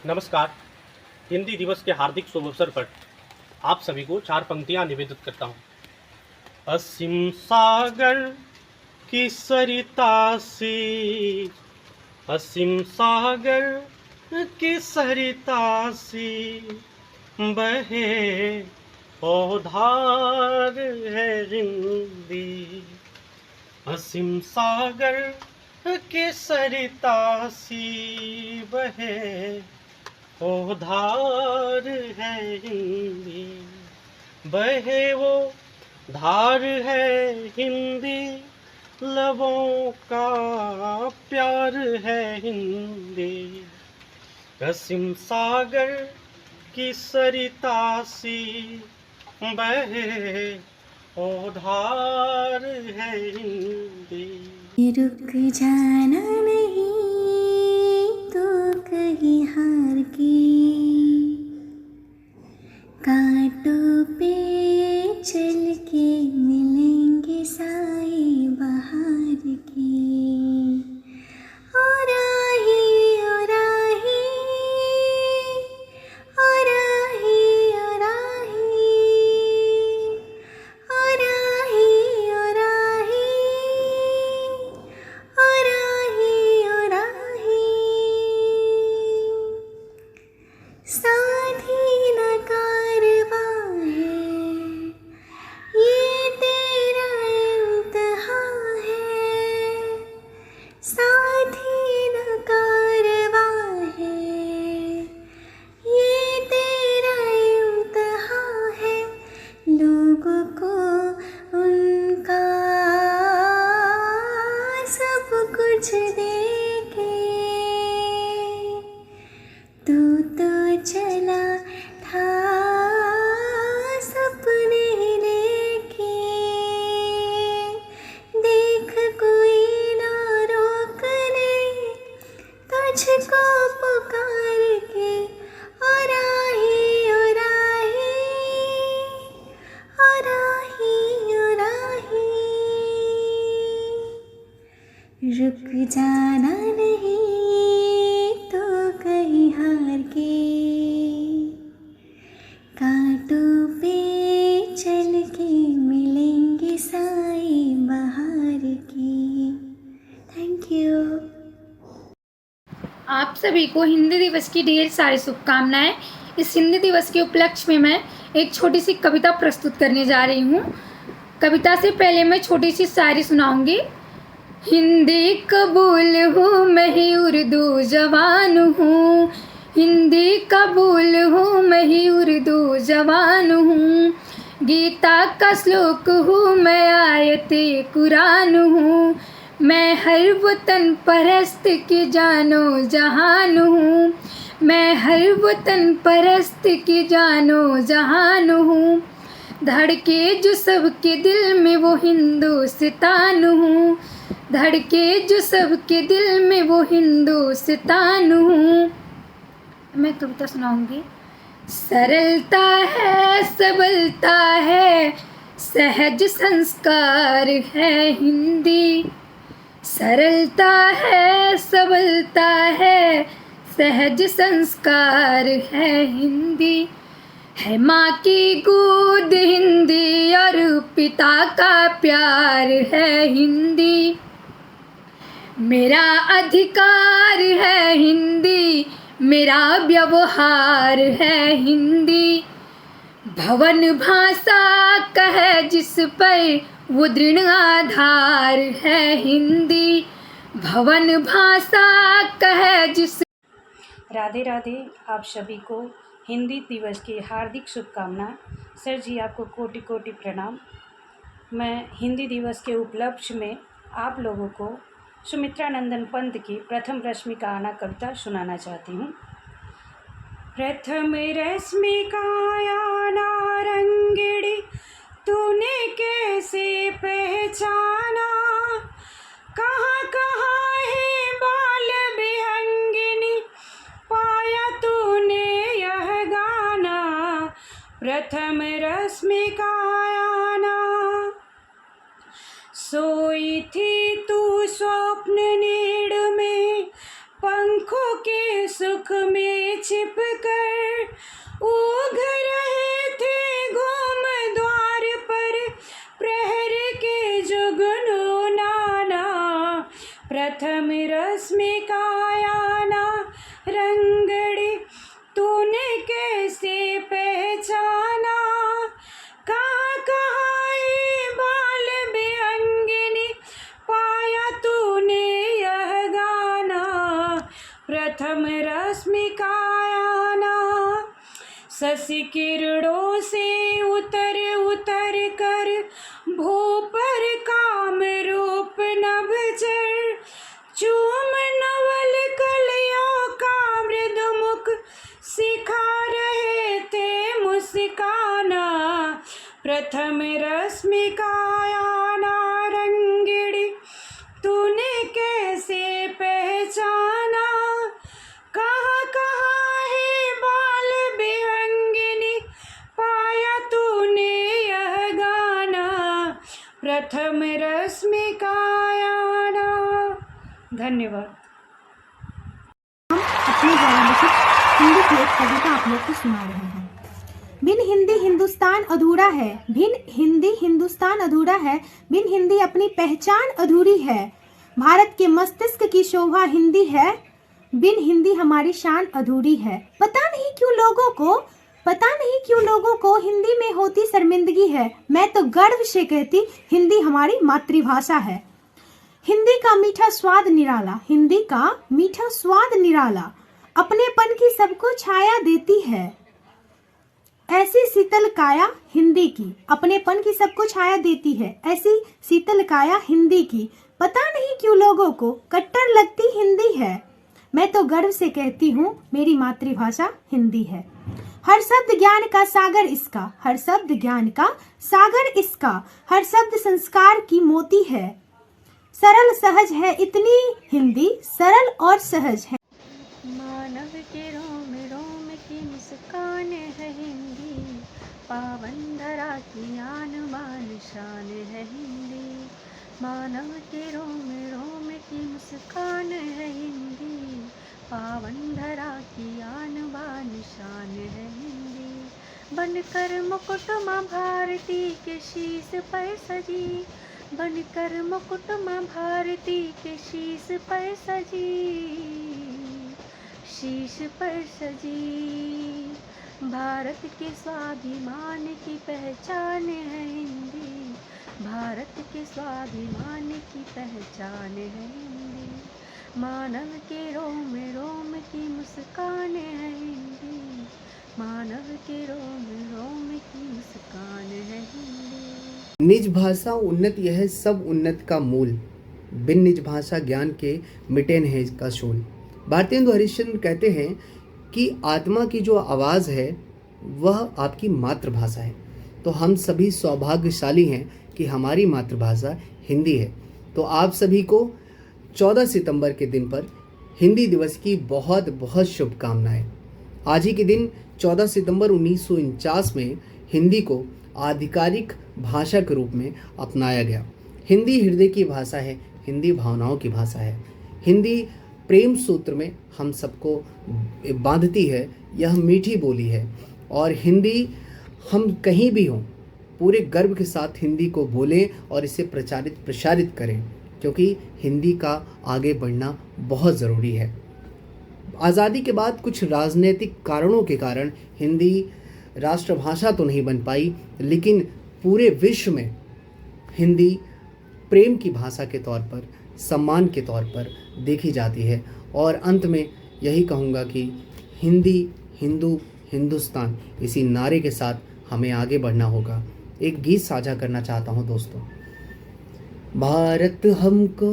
नमस्कार। हिंदी दिवस के हार्दिक शुभ अवसर पर आप सभी को 4 पंक्तियाँ निवेदित करता हूँ। असीम सागर की सरिता से, असीम सागर की सरिता से बहे धार है हिंदी। असीम सागर की सरिता से बहे धार है हिंदी, बहे वो धार है हिंदी, लबों का प्यार है हिंदी। असीम सागर की सरिता सी बहे धार है हिंदी। रुक जाना नहीं तो कहीं हार के, कांटों पे चल के मिलेंगे साए बहार के। ओ राही, ओ राही, ओ राही, ओ राही, ओ राही, ओ राही, ओ राही, ओ राही। साधी न कारवां है, ये तेरा इम्तिहान है। साधी न कारवां है, ये तेरा इम्तिहान है। लोगों को उनका सब कुछ देके तू तो चला था सपने लेके। देख कोई ना रोक ले तुझको पुकार के। ओ राही, ओ राही, ओ राही, ओ राही। रुक जाना नहीं तो कहीं हार के, कांटों पे चल के मिलेंगे साए बहार के। Thank you. आप सभी को हिंदी दिवस की ढेर सारी शुभकामनाएं। इस हिंदी दिवस के उपलक्ष्य में मैं एक छोटी सी कविता प्रस्तुत करने जा रही हूँ। कविता से पहले मैं छोटी सी शायरी सुनाऊंगी। हिंदी कबूल हूँ मैं ही उर्दू जवान हूँ, हिंदी कबूल हूँ मैं ही उर्दू जवान हूँ। गीता का श्लोक हूँ मैं आयते कुरान हूँ, मैं हर वतन परस्त की जानो जहान हूँ, मैं हर वतन परस्त की जानो जहान हूँ। धड़के जो सबके दिल में वो हिंदुस्तान हूँ, धड़के जो सबके दिल में वो हिंदुस्तान हूँ। मैं कविता सुनाऊंगी। सरलता है, सबलता है, सहज संस्कार है हिंदी। सरलता है, सबलता है, सहज संस्कार है हिंदी। है माँ की गोद हिंदी और पिता का प्यार है हिंदी। मेरा अधिकार है हिंदी, मेरा व्यवहार है हिंदी। भवन भाषा कहे जिस पर वो दृढ़ आधार है हिंदी। भवन भाषा कहे जिस। राधे राधे। आप सभी को हिंदी दिवस की हार्दिक शुभकामनाएं। सर जी आपको कोटि कोटि प्रणाम। मैं हिंदी दिवस के उपलक्ष्य में आप लोगों को सुमित्रा नंदन पंत की प्रथम रश्मिका आना कविता सुनाना चाहती हूँ। प्रथम रश्मिका आना रंगड़ी तूने कैसे पहचाना, कहाँ कहाँ है बाल विहंगिनी पाया तूने यह गाना। प्रथम रश्मिका आना सोई थी तू स्वप्न नीड़ में, पंखों के सुख में छिप कर ऊघ रहे थे घूम द्वार पर, प्रहर के जुगनू नाना, प्रथम रश्मि का आयाना रंगड़ी तूने कैसे पहचाना, कहाँ कहाँ ये बाल बेअंगिनी, पाया तूने यह गाना, प्रथम रश्मि का आयाना, शशि किरणों से उतर उतर कर भू पर काम रूप नभ चर, चूम नवल कलियों का मृदु मुख, सिखा रहे थे मुस्काना, प्रथम रश्मि का आयाना रंगड़ी तूने कैसे पहचाना, कहाँ कहाँ है बाल बेअंगिनी, पाया तूने यह गाना, प्रथम रश्मि का आयाना। धन्यवाद। अपने द्वारा लिखित हिंदी की एक कविता आप लोग को सुना रहे हैं। बिन हिंदी हिंदुस्तान अधूरा है, बिन हिंदी हिंदुस्तान अधूरा है, बिन हिंदी अपनी पहचान अधूरी है, भारत के मस्तिष्क की शोभा हिंदी है, बिन हिंदी हमारी शान अधूरी है। पता नहीं क्यों लोगों को हिंदी में होती शर्मिंदगी है, मैं तो गर्व से कहती हिंदी हमारी मातृभाषा है। हिंदी का मीठा स्वाद निराला, हिंदी का मीठा स्वाद निराला, अपनेपन की सबको छाया देती है, ऐसी शीतल काया हिंदी की, अपनेपन की सबको छाया देती है, ऐसी शीतल काया हिंदी की, पता नहीं क्यों लोगों को कट्टर लगती हिंदी है, मैं तो गर्व से कहती हूँ मेरी मातृभाषा हिंदी है। हर शब्द ज्ञान का सागर इसका, हर शब्द ज्ञान का सागर इसका, हर शब्द संस्कार की मोती है, सरल सहज है इतनी हिंदी, सरल और सहज है। मानव के रोम रोम की मुस्कान है हिंदी, पावन धरा की आन बान शान है हिंदी, मानव के रोम रोम की मुस्कान है हिंदी, पावन धरा की आन बान शान है हिंदी, बनकर मुकुट माँ भारती के शीश पर सजी, बनकर मुकुट माँ भारती के शीश पर सजी, शीश पर सजी, भारत के स्वाभिमान की पहचान है हिंदी, भारत के स्वाभिमान की पहचान है हिंदी, मानव के रोम रोम की मुस्कान है हिंदी, मानव के रोम रोम की मुस्कान है हिंदी। निज भाषा उन्नत यह सब उन्नत का मूल, बिन निज भाषा ज्ञान के मिटे नहीं का शूल। भारतेंदु हरिश्चंद्र कहते हैं कि आत्मा की जो आवाज़ है वह आपकी मातृभाषा है, तो हम सभी सौभाग्यशाली हैं कि हमारी मातृभाषा हिंदी है। तो आप सभी को 14 सितंबर के दिन पर हिंदी दिवस की बहुत बहुत शुभकामनाएं। आज ही के दिन 14 सितंबर 1949 में हिंदी को आधिकारिक भाषा के रूप में अपनाया गया। हिंदी हृदय की भाषा है, हिंदी भावनाओं की भाषा है, हिंदी प्रेम सूत्र में हम सबको बांधती है, यह मीठी बोली है और हिंदी हम कहीं भी हों पूरे गर्व के साथ हिंदी को बोलें और इसे प्रसारित करें, क्योंकि हिंदी का आगे बढ़ना बहुत ज़रूरी है। आज़ादी के बाद कुछ राजनीतिक कारणों के कारण हिंदी राष्ट्रभाषा तो नहीं बन पाई, लेकिन पूरे विश्व में हिंदी प्रेम की भाषा के तौर पर, सम्मान के तौर पर देखी जाती है। और अंत में यही कहूँगा कि हिंदी, हिंदू, हिंदुस्तान इसी नारे के साथ हमें आगे बढ़ना होगा। एक गीत साझा करना चाहता हूँ दोस्तों। भारत हमको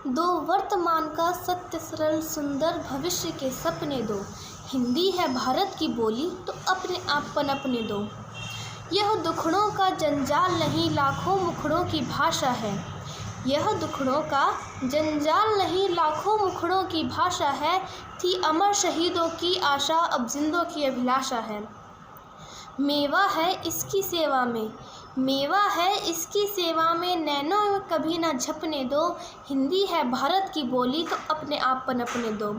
दो वर्तमान का सत्य सरल सुंदर भविष्य के सपने दो, हिंदी है भारत की बोली तो अपने आप पनपने दो। यह दुखड़ों का जंजाल नहीं लाखों मुखड़ों की भाषा है, यह दुखड़ों का जंजाल नहीं लाखों मुखड़ों की भाषा है, थी अमर शहीदों की आशा अब जिंदों की अभिलाषा है। मेवा है इसकी सेवा में मेवा है इसकी सेवा में नैनों में कभी ना झपने दो। हिंदी है भारत की बोली तो अपने आप पनपने दो।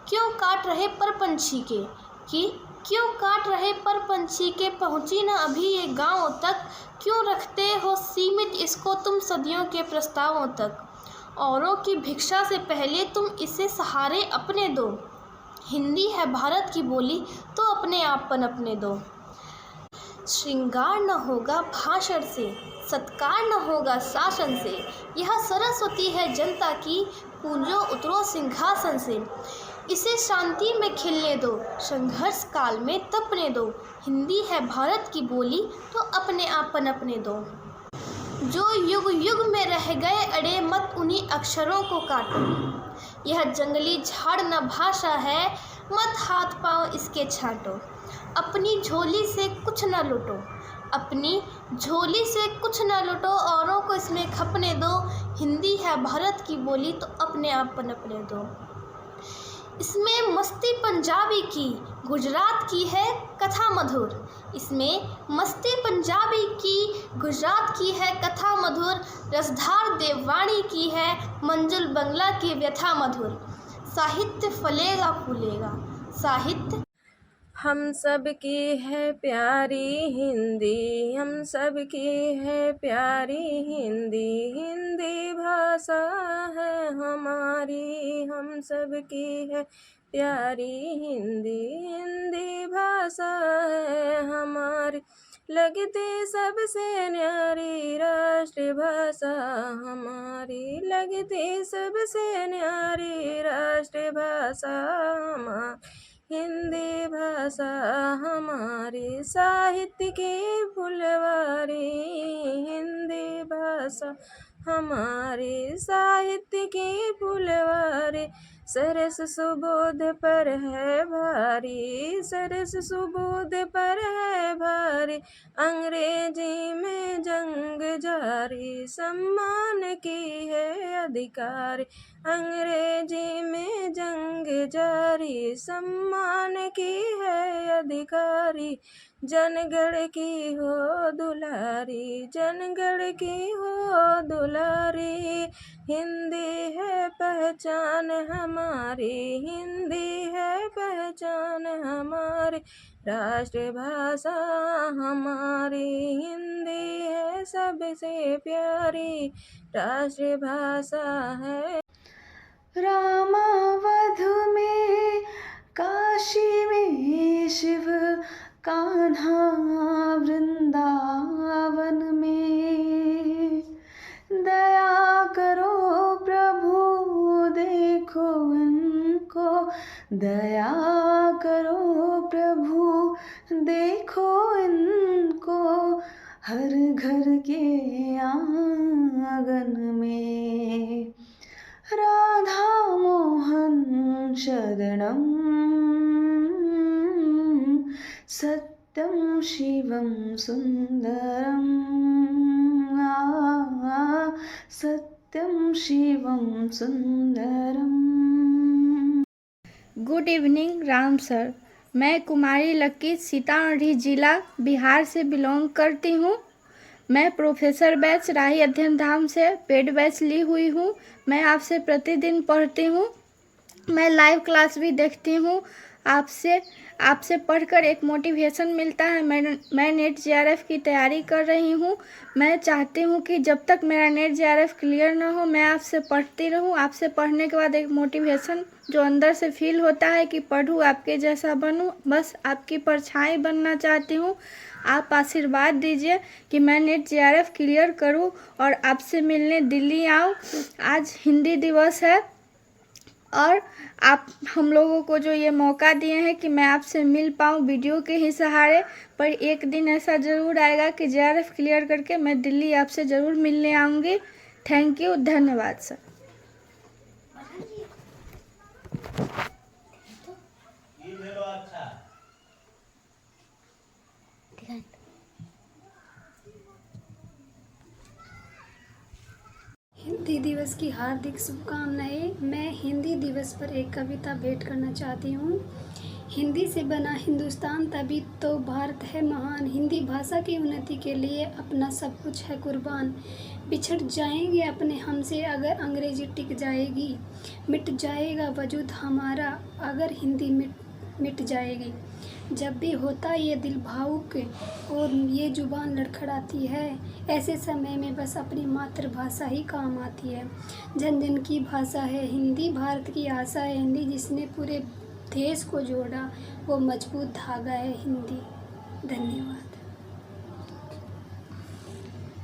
क्यों काट रहे पर पंछी के कि क्यों काट रहे पर पंछी के, पहुँची ना अभी ये गाँव तक। क्यों रखते हो सीमित इसको तुम सदियों के प्रस्तावों तक। औरों की भिक्षा से पहले तुम इसे सहारे अपने दो। हिंदी है भारत की बोली तो अपने आप पनपने दो। श्रृंगार न होगा भाषण से, सत्कार न होगा शासन से। यह सरस्वती है जनता की, पूंजो उतरो सिंहासन से। इसे शांति में खिलने दो, संघर्ष काल में तपने दो। हिंदी है भारत की बोली तो अपने आप पनपने दो। जो युग युग में रह गए अड़े, मत उन्हीं अक्षरों को काटो। यह जंगली झाड़ न भाषा है, मत हाथ पांव इसके छाटो। अपनी झोली से कुछ न लुटो, अपनी झोली से कुछ न लुटो। औरों को इसमें खपने दो। हिंदी है भारत की बोली तो अपने आप पनपने दो। इसमें मस्ती पंजाबी की, गुजरात की है कथा मधुर। इसमें मस्ती पंजाबी की, गुजरात की है कथा मधुर। रसधार देववाणी की है, मंजुल बंगला की व्यथा मधुर। साहित्य फलेगा फूलेगा, साहित्य हम सब की है प्यारी हिंदी, हम सब की है प्यारी हिंदी। हिंदी भाषा है हमारी, हम सब की है प्यारी हिंदी। हिंदी भाषा है हमारी, लगती सबसे न्यारी राष्ट्रभाषा हमारी। लगती सबसे न्यारी राष्ट्रभाषा हमारी, हिंदी भाषा हमारी। साहित्य की फुलवारी, हिंदी भाषा हमारी। साहित्य की फुलवारी, सरस सुबोध पर है भारी, सरस सुबोध पर है भारी। अंग्रेजी में जंग जारी, सम्मान की है अधिकारी। अंग्रेजी में जंग जारी, सम्मान की है अधिकारी। जनगण की हो दुलारी, जनगण की हो दुलारी। हिंदी है पहचान हमारी, हिंदी है पहचान हमारी। राष्ट्रभाषा हमारी हिंदी है सबसे प्यारी, राष्ट्रभाषा है। रामावधु में, काशी में शिव, कान्हा वृंदावन में। दया करो प्रभु देखो इनको, दया करो प्रभु देखो इनको। हर घर के आंगन में राधा मोहन शरणम, सत्यम शिवम सुंदरम। सत्यम शिवम सुंदरम। Good evening Ram sir. मैं कुमारी लक्की सीतामढ़ी जिला बिहार से बिलोंग करती हूँ। मैं प्रोफेसर बैच राही अध्ययन धाम से पेड बैच ली हुई हूँ। मैं आपसे प्रतिदिन पढ़ती हूँ, मैं लाइव क्लास भी देखती हूँ। आपसे पढ़कर एक मोटिवेशन मिलता है। मैं नेट जेआरएफ की तैयारी कर रही हूँ। मैं चाहती हूँ कि जब तक मेरा नेट जेआरएफ क्लियर ना हो मैं आपसे पढ़ती रहूँ। आपसे पढ़ने के बाद एक मोटिवेशन जो अंदर से फील होता है कि पढ़ूँ, आपके जैसा बनूँ, बस आपकी परछाई बनना चाहती हूँ। आप आशीर्वाद दीजिए कि मैं नेट जेआरएफ क्लियर करूँ और आपसे मिलने दिल्ली आऊँ। आज हिंदी दिवस है और आप हम लोगों को जो ये मौका दिए हैं कि मैं आपसे मिल पाऊँ वीडियो के ही सहारे, पर एक दिन ऐसा ज़रूर आएगा कि जेआरएफ क्लियर करके मैं दिल्ली आपसे ज़रूर मिलने आऊँगी। थैंक यू, धन्यवाद सर। हिंदी दिवस की हार्दिक शुभकामनाएं। मैं हिंदी दिवस पर एक कविता भेंट करना चाहती हूँ। हिंदी से बना हिंदुस्तान तभी तो भारत है महान। हिंदी भाषा की उन्नति के लिए अपना सब कुछ है कुर्बान। बिछड़ जाएंगे अपने हमसे अगर अंग्रेजी टिक जाएगी। मिट जाएगा वजूद हमारा अगर हिंदी मिट जाएगी। जब भी होता ये दिल भावुक और ये जुबान लड़खड़ाती है, ऐसे समय में बस अपनी मातृभाषा ही काम आती है। जन जन की भाषा है हिंदी, भारत की आशा है हिंदी। जिसने पूरे देश को जोड़ा वो मजबूत धागा है हिंदी। धन्यवाद।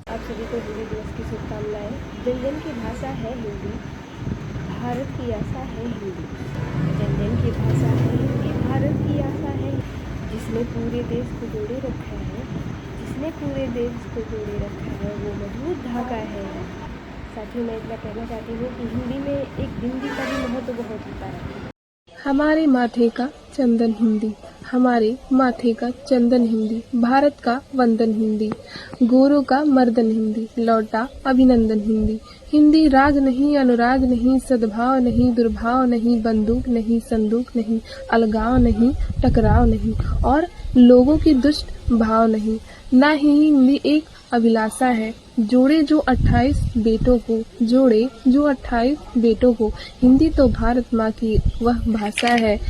आप सभी को हिंदी दिवस की शुभकामनाएं। जन जन की भाषा है हिंदी, भारत की आशा है हिंदी। जन जन की भाषा है हिंदी, भारत की आशा है। जिसने पूरे देश को जोड़े रखा है, जिसने पूरे देश को जोड़े रखा है वो मजबूत धागा है। साथियों, मैं इतना कहना चाहती हूँ कि हिंदी में एक हिंदी का भी महत्व बहुत होता है। हमारे माथे का चंदन हिंदी, हमारे माथे का चंदन हिंदी। भारत का वंदन हिंदी, गोरों का मर्दन हिंदी। लौटा अभिनंदन हिंदी। हिंदी राग नहीं, अनुराग नहीं, सद्भाव नहीं, दुर्भाव नहीं, बंदूक नहीं, संदूक नहीं, अलगाव नहीं, टकराव नहीं और लोगों की दुष्ट भाव नहीं। ना ही हिंदी एक अभिलाषा है, जोड़े जो 28 बेटों को, जोड़े जो 28 बेटों को। हिंदी तो भारत माँ की वह भाषा है।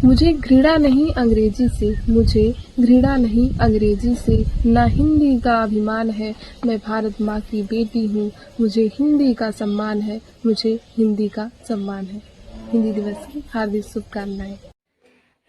मुझे घृणा नहीं अंग्रेजी से, मुझे घृणा नहीं अंग्रेजी से। ना हिंदी का अभिमान है, मैं भारत माँ की बेटी हूँ। मुझे हिंदी का सम्मान है, मुझे हिंदी का सम्मान है। हिंदी दिवस की हार्दिक शुभकामनाएं।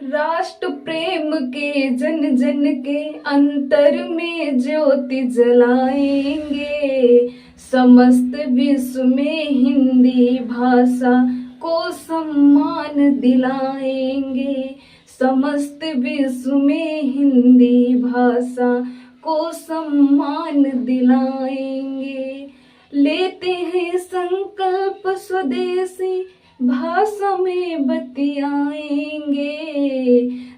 राष्ट्र प्रेम के जन जन के अंतर में ज्योति जलाएंगे। समस्त विश्व में हिंदी भाषा को सम्मान दिलाएंगे। समस्त विश्व में हिंदी भाषा को सम्मान दिलाएंगे। लेते हैं संकल्प स्वदेशी भाषा में बतियाएंगे।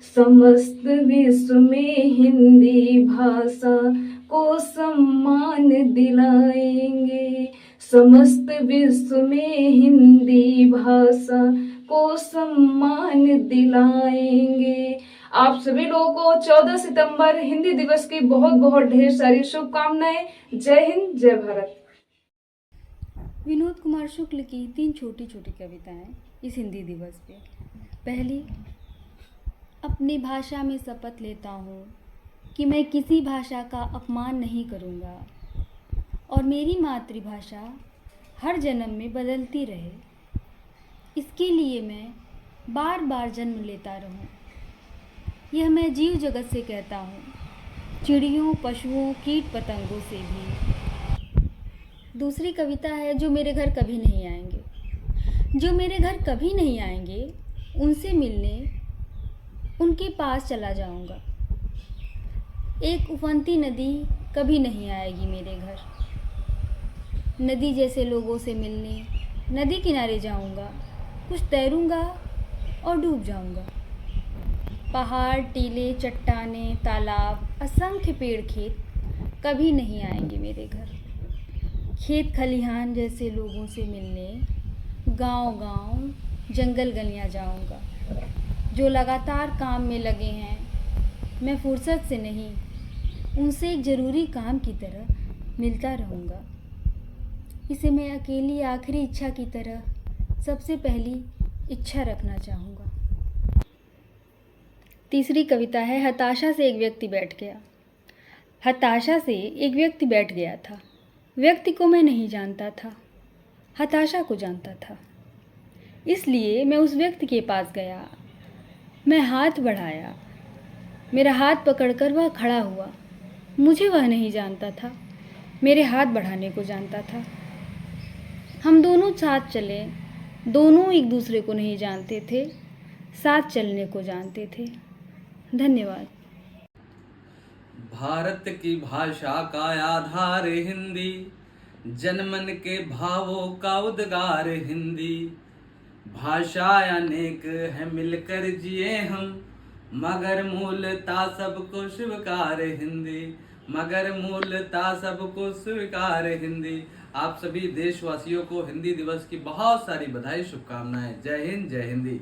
समस्त विश्व में हिंदी भाषा को सम्मान दिलाएंगे। समस्त विश्व में हिंदी भाषा को सम्मान दिलाएंगे। आप सभी लोगों को 14 सितंबर हिंदी दिवस की बहुत बहुत ढेर सारी शुभकामनाएं। जय हिंद, जय भारत। विनोद कुमार शुक्ल की 3 छोटी छोटी कविताएं इस हिंदी दिवस पे। पहली, अपनी भाषा में शपथ लेता हूँ कि मैं किसी भाषा का अपमान नहीं करूँगा और मेरी मातृभाषा हर जन्म में बदलती रहे। इसके लिए मैं बार बार जन्म लेता रहूँ। यह मैं जीव जगत से कहता हूँ, चिड़ियों, पशुओं, कीट पतंगों से भी। दूसरी कविता है, जो मेरे घर कभी नहीं आएंगे। जो मेरे घर कभी नहीं आएंगे उनसे मिलने उनके पास चला जाऊंगा। एक उफनती नदी कभी नहीं आएगी मेरे घर। नदी जैसे लोगों से मिलने नदी किनारे जाऊंगा। कुछ तैरूंगा और डूब जाऊंगा। पहाड़, टीले, चट्टाने, तालाब, असंख्य पेड़, खेत कभी नहीं आएंगे मेरे घर। खेत खलिहान जैसे लोगों से मिलने गांव-गांव, जंगल गलियां जाऊंगा। जो लगातार काम में लगे हैं, मैं फुर्सत से नहीं, उनसे एक ज़रूरी काम की तरह मिलता रहूंगा। इसे मैं अकेली आखिरी इच्छा की तरह सबसे पहली इच्छा रखना चाहूँगा। तीसरी कविता है, हताशा से एक व्यक्ति बैठ गया। हताशा से एक व्यक्ति बैठ गया था। व्यक्ति को मैं नहीं जानता था, हताशा को जानता था। इसलिए मैं उस व्यक्ति के पास गया। मैं हाथ बढ़ाया। मेरा हाथ पकड़कर वह खड़ा हुआ। मुझे वह नहीं जानता था, मेरे हाथ बढ़ाने को जानता था। हम दोनों साथ चले। दोनों एक दूसरे को नहीं जानते थे, साथ चलने को जानते थे। धन्यवाद। भारत की भाषा का आधार हिंदी, जनमन के भावों का उद्गार हिंदी। भाषा अनेक है मिलकर जिए हम, मगर मूलता सबको स्वीकार हिंदी, मगर मूलता सबको स्वीकार हिंदी। आप सभी देशवासियों को हिंदी दिवस की बहुत सारी बधाई, शुभकामनाएं। जय हिंद, जय हिंदी।